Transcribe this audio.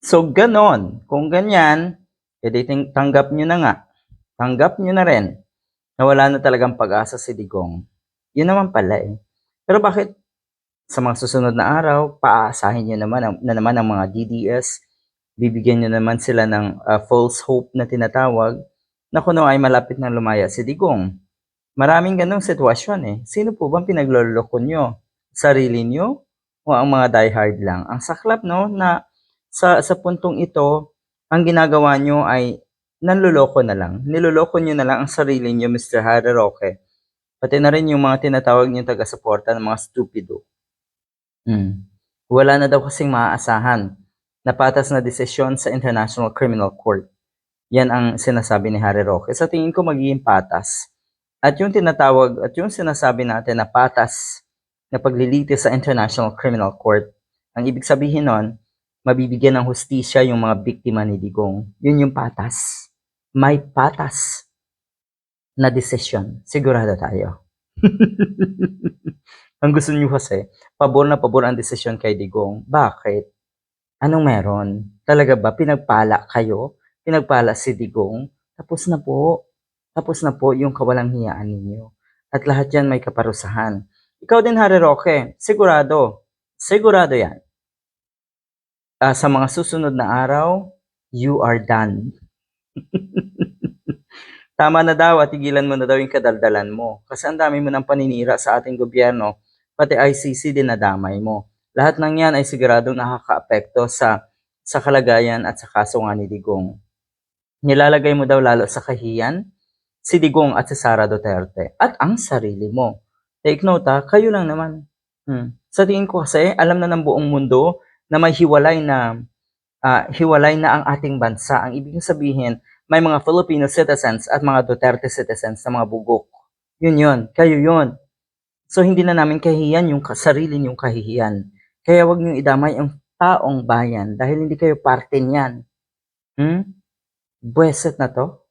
So, gano'n. Kung ganyan, edi tanggap niyo na nga. Tanggap niyo na rin na wala na talagang pag-asa si Digong. Yun naman pala, eh. Pero bakit sa mga susunod na araw, paaasahin niyo naman na naman ang mga DDS, bibigyan niyo naman sila ng, false hope na tinatawag na kuno ay malapit ng lumaya si Digong. Maraming gano'ng sitwasyon, eh. Sino po bang pinagloloko niyo? Sarili niyo o ang mga diehard lang? Ang saklap 'no, na sa puntong ito, ang ginagawa niyo ay nanloloko na lang. Niloloko niyo na lang ang sarili niyo, Mr. Harry Roque, pati na rin yung mga tinatawag niyong taga-suporta ng mga stupido. Wala na daw kasing maaasahan na patas na desisyon sa International Criminal Court. Yan ang sinasabi ni Harry Roque. Sa tingin ko magiging patas. At yung tinatawag at yung sinasabi natin na patas na paglilitis sa International Criminal Court, ang ibig sabihin nun, mabibigyan ng hustisya yung mga biktima ni Digong. Yun yung patas. May patas na desisyon. Sigurado tayo. Ang gusto niyo kasi, pabor na pabor ang desisyon kay Digong. Bakit? Anong meron? Talaga ba pinagpala kayo? Pinagpala si Digong? Tapos na po. Tapos na po yung kawalang hiyaan ninyo. At lahat yan may kaparusahan. Ikaw din, Harry Roque, sigurado. Sigurado yan. Sa mga susunod na araw, you are done. Tama na daw at tigilan mo na daw yung kadaldalan mo. Kasi ang dami mo ng paninira sa ating gobyerno, pati ICC din nadamay mo. Lahat ng yan ay siguradong nakakaapekto sa kalagayan at sa kaso nga ni Digong. Nilalagay mo daw lalo sa kahiyan si Digong at si Sara Duterte at ang sarili mo. Take note kayo lang naman. Sa tingin ko kasi, alam na ng buong mundo na may hiwalay na ang ating bansa. Ang ibig sabihin, may mga Filipino citizens at mga Duterte citizens na mga bugok. Yun, kayo yun. So hindi na namin kahihiyan yung sarili niyong kahihiyan. Kaya wag niyong idamay ang taong bayan dahil hindi kayo parte niyan. Buweset na to.